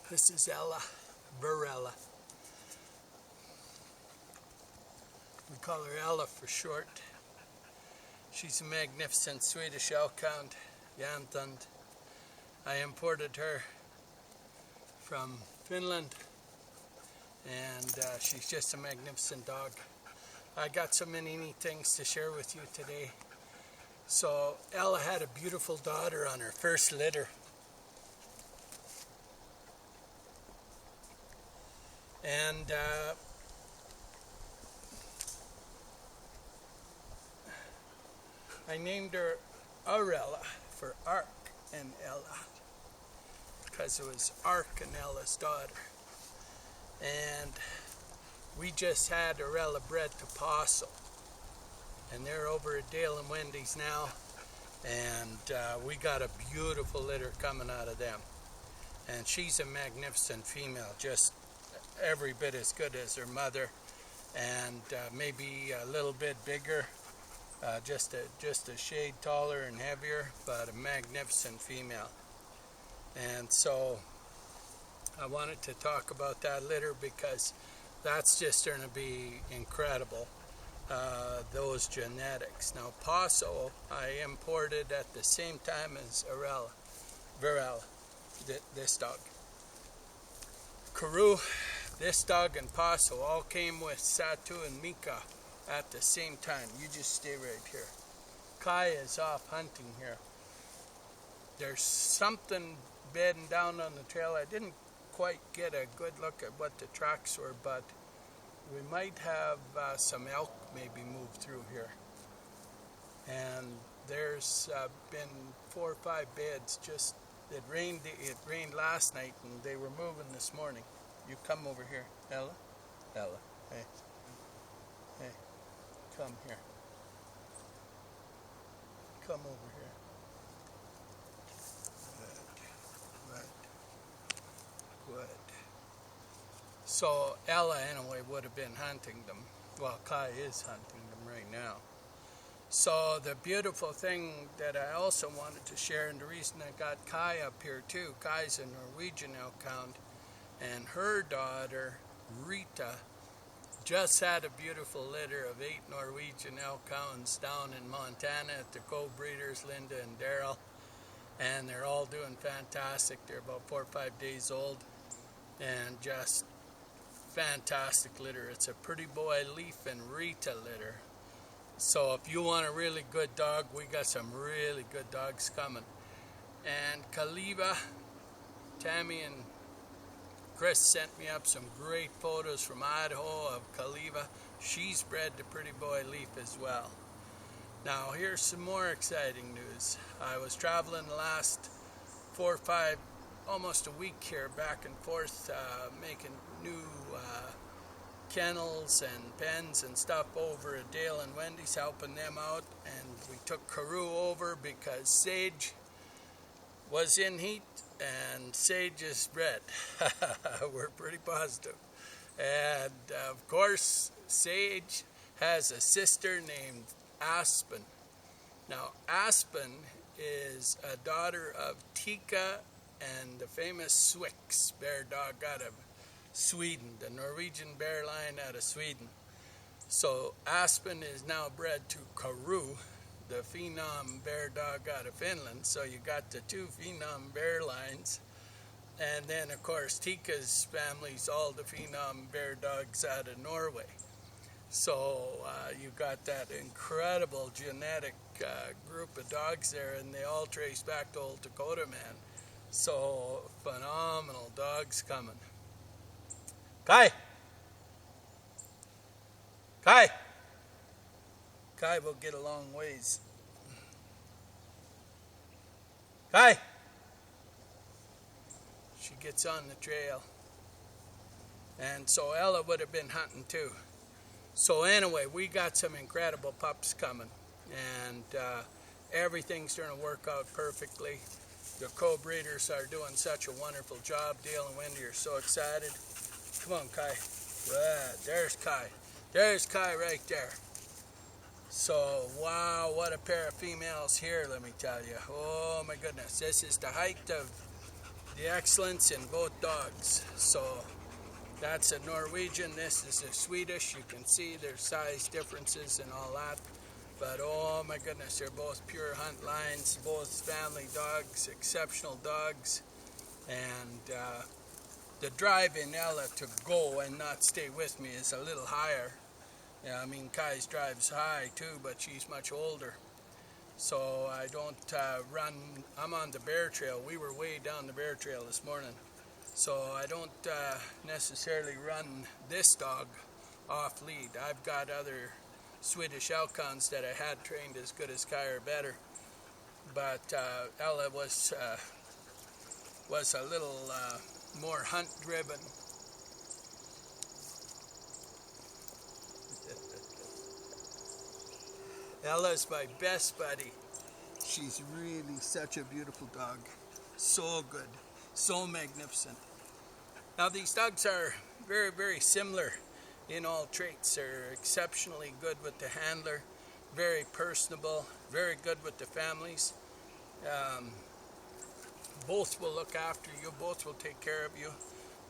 This is Ella, Varella. We call her Ella for short. She's a magnificent Swedish Elkhound, Elkhound. I imported her from Finland, and she's just a magnificent dog. I got so many neat things to share with you today. So Ella had a beautiful daughter on her first litter. And I named her Varella for Ark and Ella, because it was Ark and Ella's daughter. And we just had Varella bred to Paso, and they're over at Dale and Wendy's now, and we got a beautiful litter coming out of them. And she's a magnificent female, just every bit as good as her mother, and maybe a little bit bigger, just a shade taller and heavier, but a magnificent female. And so I wanted to talk about that litter because that's just going to be incredible, those genetics. Now Paso I imported at the same time as Varella, this dog. Karoo, this dog, and Paso all came with Satu and Mika at the same time. You just stay right here. Kai is off hunting here. There's something bedding down on the trail. I didn't quite get a good look at what the tracks were, but we might have some elk maybe move through here. And there's been 4 or 5 beds. Just it rained last night, and they were moving this morning. You come over here, Ella. Ella, hey, hey, come here. Come over here. Good. So Ella, anyway, would have been hunting them. Well, Kai is hunting them right now. So the beautiful thing that I also wanted to share, and the reason I got Kai up here too, Kai's a Norwegian Elkhound, and her daughter, Rita, just had a beautiful litter of 8 Norwegian Elkhounds down in Montana at the co-breeders, Linda and Daryl, and they're all doing fantastic. They're about 4 or 5 days old, and just fantastic litter. It's a Pretty Boy Leaf and Rita litter. So if you want a really good dog, we got some really good dogs coming. And Kaliva, Tammy and Chris sent me up some great photos from Idaho of Kaliva. She's bred to Pretty Boy Leaf as well. Now here's some more exciting news. I was traveling the last 4 or 5, almost a week here, back and forth, making new kennels and pens and stuff over at Dale and Wendy's, helping them out. And we took Karoo over because Sage was in heat, and Sage is bred. We're pretty positive. And of course, Sage has a sister named Aspen. Now, Aspen is a daughter of Tika and the famous Swix bear dog out of Sweden, the Norwegian bear line out of Sweden. So Aspen is now bred to Karoo, the phenom bear dog out of Finland. So you got the 2 phenom bear lines. And then, of course, Tika's family's all the phenom bear dogs out of Norway. So you got that incredible genetic group of dogs there, and they all trace back to Old Dakota Man. So phenomenal dogs coming. Kai! Kai! Kai will get a long ways. Kai! She gets on the trail. And so Ella would have been hunting too. So anyway, we got some incredible pups coming. And everything's going to work out perfectly. The co-breeders are doing such a wonderful job. Dale and Wendy are so excited. Come on, Kai. There's Kai. There's Kai right there. So, wow, what a pair of females here, let me tell you. Oh, my goodness. This is the height of the excellence in both dogs. So that's a Norwegian, this is a Swedish. You can see there's size differences and all that. But oh my goodness, they're both pure hunt lines, both family dogs, exceptional dogs. And the drive in Ella to go and not stay with me is a little higher. Yeah, I mean, Kai's drive's high too, but she's much older. So I don't run, I'm on the bear trail. We were way down the bear trail this morning. So I don't necessarily run this dog off lead. I've got other Swedish Elkhounds that I had trained as good as Kai or better. But Ella was a little more hunt driven. Ella's my best buddy. She's really such a beautiful dog. So good, so magnificent. Now these dogs are very, very similar in all traits. They're exceptionally good with the handler, very personable, very good with the families. Both will look after you, both will take care of you.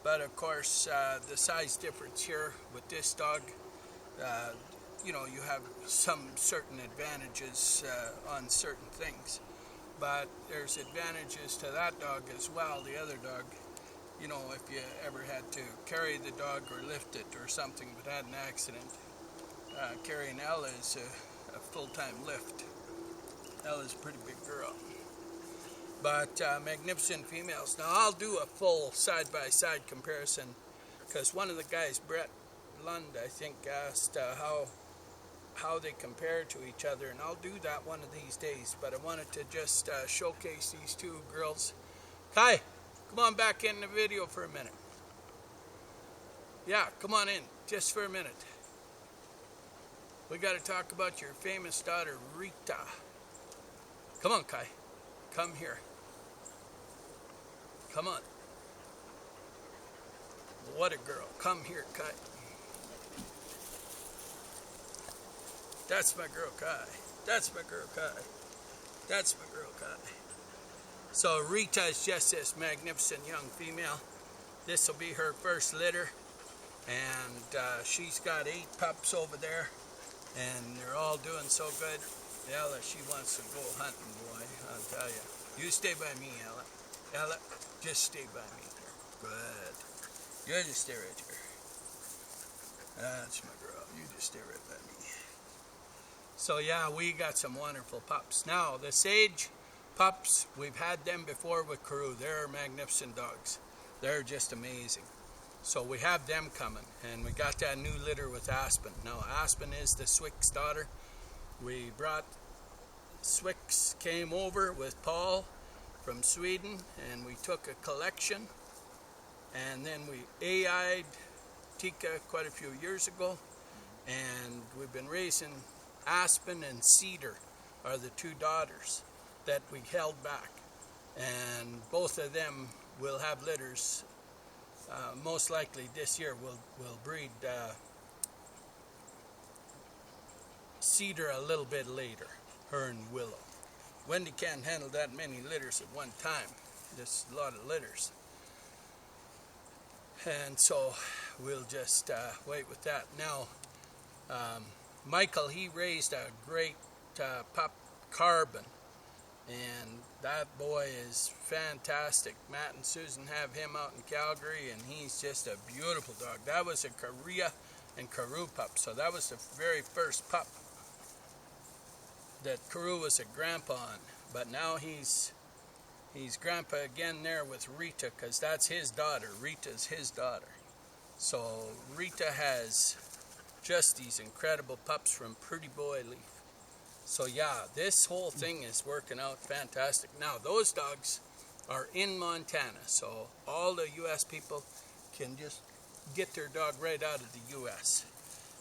But of course, the size difference here with this dog, you know, you have some certain advantages on certain things. But there's advantages to that dog as well, the other dog. You know, if you ever had to carry the dog or lift it or something but had an accident, carrying Ella is a full-time lift. Ella's a pretty big girl. But magnificent females. Now I'll do a full side-by-side comparison because one of the guys, Brett Lund, I think, asked how they compare to each other, and I'll do that one of these days. But I wanted to just showcase these two girls. Kai, come on back in the video for a minute. Yeah, come on in, just for a minute. We got to talk about your famous daughter, Rita. Come on, Kai. Come here. Come on. What a girl. Come here, Kai. That's my girl, Kai. That's my girl, Kai. That's my girl, Kai. So Rita is just this magnificent young female. This will be her first litter. And she's got 8 pups over there. And they're all doing so good. Ella, she wants to go hunting, boy, I'll tell you. You stay by me, Ella. Ella, just stay by me here. Good. You just stay right here. That's my girl. You just stay right by me. So yeah, we got some wonderful pups. Now, the Sage pups, we've had them before with Karoo. They're magnificent dogs. They're just amazing. So we have them coming, and we got that new litter with Aspen. Now, Aspen is the Swick's daughter. We brought, Swicks came over with Paul from Sweden, and we took a collection, and then we AI'd Tika quite a few years ago, and we've been raising Aspen and Cedar are the 2 daughters that we held back, and both of them will have litters. Most likely this year we'll breed Cedar a little bit later, her and Willow. Wendy can't handle that many litters at one time. There's a lot of litters. And so we'll just wait with that. Now, Michael, he raised a great pup, Carbon. And that boy is fantastic. Matt and Susan have him out in Calgary, and he's just a beautiful dog. That was a Korea and Karoo pup. So that was the very first pup that Karoo was a grandpa on. But now he's grandpa again there with Rita, because that's his daughter. Rita's his daughter. So Rita has just these incredible pups from Pretty Boy Leaf. So yeah, this whole thing is working out fantastic. Now, those dogs are in Montana, so all the U.S. people can just get their dog right out of the U.S.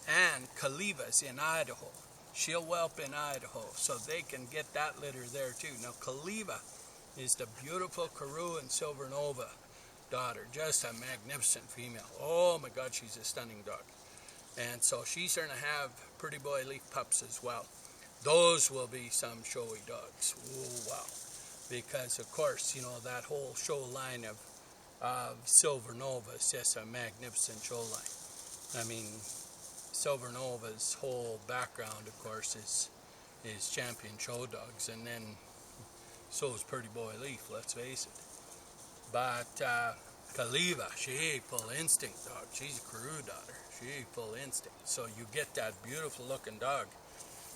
And Kaliva's in Idaho. She'll whelp in Idaho, so they can get that litter there too. Now, Kaliva is the beautiful Karoo and Silver Nova daughter, just a magnificent female. Oh my God, she's a stunning dog. And so she's going to have Pretty Boy Leaf pups as well. Those will be some showy dogs. Oh, wow. because of course, you know, that whole show line of Silver Nova is just a magnificent show line. I mean, Silver Nova's whole background, of course, is champion show dogs, and then so is Pretty Boy Leaf, let's face it. But Kaliva, she full instinct dog. She's a Karoo daughter. She full instinct. So you get that beautiful looking dog,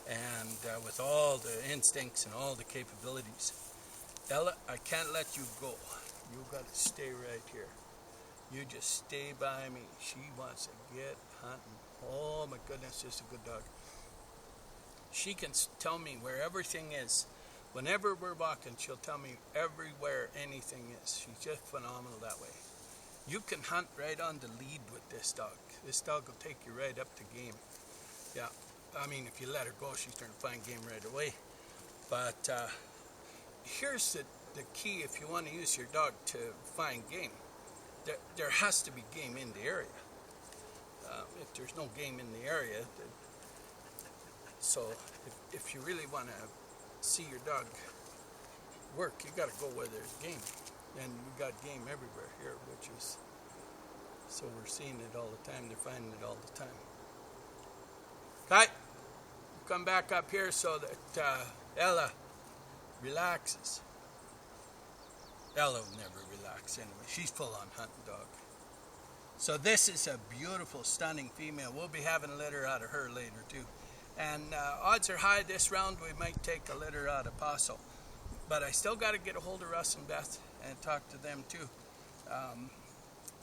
and with all the instincts and all the capabilities. Ella, I can't let you go. You got to stay right here. You just stay by me. She wants to get hunting. Oh my goodness, just a good dog. She can tell me where everything is. Whenever we're walking, she'll tell me everywhere anything is. She's just phenomenal that way. You can hunt right on the lead with this dog. This dog will take you right up to game. Yeah, I mean, if you let her go, she's going to find game right away. But here's the key if you want to use your dog to find game. There has to be game in the area. If there's no game in the area, so if you really want to see your dog work, you got to go where there's game, and we got game everywhere here, which is, so we're seeing it all the time. They're finding it all the time. Okay, come back up here so that Ella relaxes. Ella will never relax anyway. She's full on hunting dog. So this is a beautiful, stunning female. We'll be having a litter out of her later too. And odds are high this round we might take a litter out of Paso. But I still got to get a hold of Russ and Beth and talk to them too.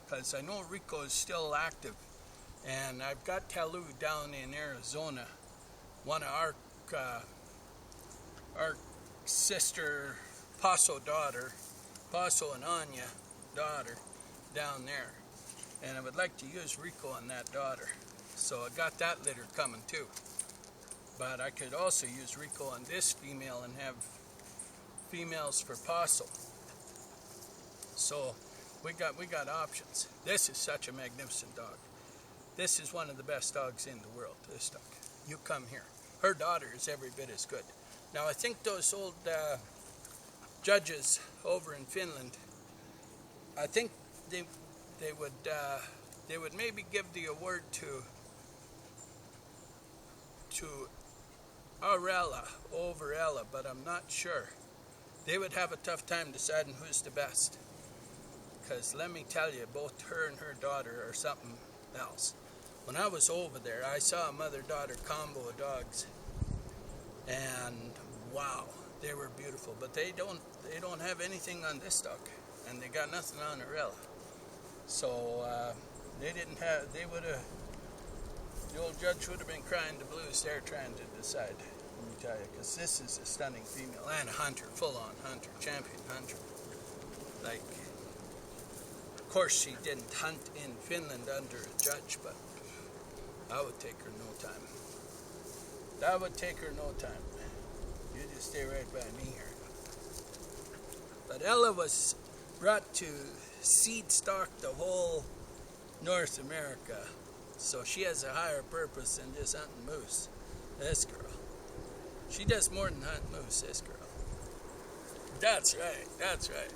Because I know Rico is still active. And I've got Talu down in Arizona. One of our sister Paso daughter, Paso and Anya daughter down there. And I would like to use Rico on that daughter. So I got that litter coming too. But I could also use Rico on this female and have females for Paso. So we got options. This is such a magnificent dog. This is one of the best dogs in the world, this dog. You come here. Her daughter is every bit as good. Now I think those old judges over in Finland, I think they would maybe give the award to Varella over Ella, but I'm not sure. They would have a tough time deciding who's the best. Because let me tell you, both her and her daughter are something else. When I was over there, I saw a mother-daughter combo of dogs, and wow, they were beautiful. But they don't have anything on this dog, and they got nothing on Varella. So they would have, the old judge would have been crying the blues. They're trying to decide, let me tell you, because this is a stunning female and a hunter, full-on hunter, champion hunter. Like, of course she didn't hunt in Finland under a judge, but that would take her no time. That would take her no time. You just stay right by me here. But Ella was brought to seed stock the whole North America, so she has a higher purpose than just hunting moose. This girl, she does more than hunt moose. This girl. That's right. That's right.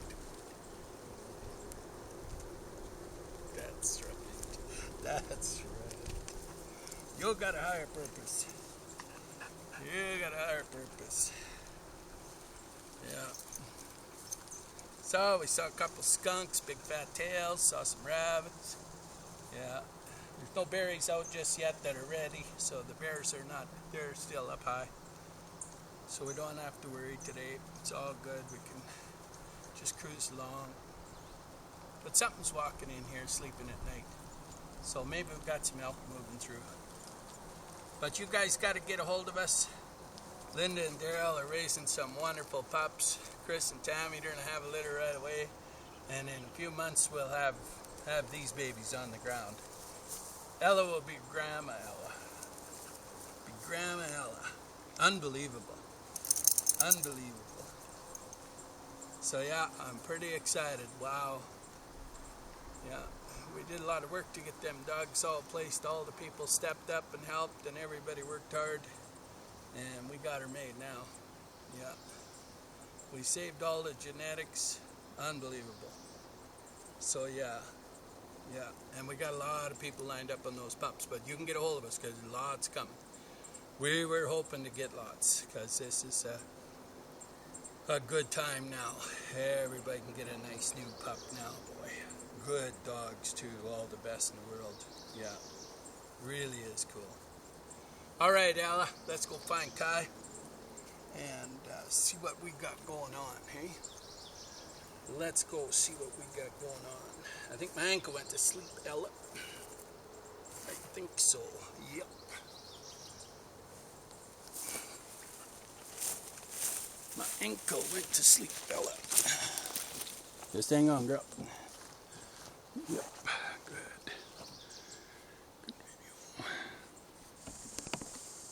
That's right. That's right. You got a higher purpose. You got a higher purpose. Yeah. So we saw a couple skunks, big fat tails, saw some rabbits. Yeah. There's no berries out just yet that are ready, so the bears are not, they're still up high. So we don't have to worry today. It's all good. We can just cruise along. But something's walking in here, sleeping at night. So maybe we've got some elk moving through. But you guys got to get a hold of us. Linda and Daryl are raising some wonderful pups. Chris and Tammy are going to have a litter right away. And in a few months we'll have these babies on the ground. Ella will be Grandma Ella. Be Grandma Ella. Unbelievable. Unbelievable. So yeah, I'm pretty excited. Wow. Yeah. We did a lot of work to get them dogs all placed. All the people stepped up and helped, and everybody worked hard. And we got her made now. Yeah. We saved all the genetics. Unbelievable. So yeah, and we got a lot of people lined up on those pups, but you can get a hold of us because lots coming. We were hoping to get lots because this is a good time now. Everybody can get a nice new pup now, boy. Good dogs too, all the best in the world. Yeah, really is cool. All right, Ella, let's go find Kai and see what we got going on, hey? Let's go see what we got going on. I think my ankle went to sleep, Ella. I think so, yep. My ankle went to sleep, Ella. Just hang on, girl.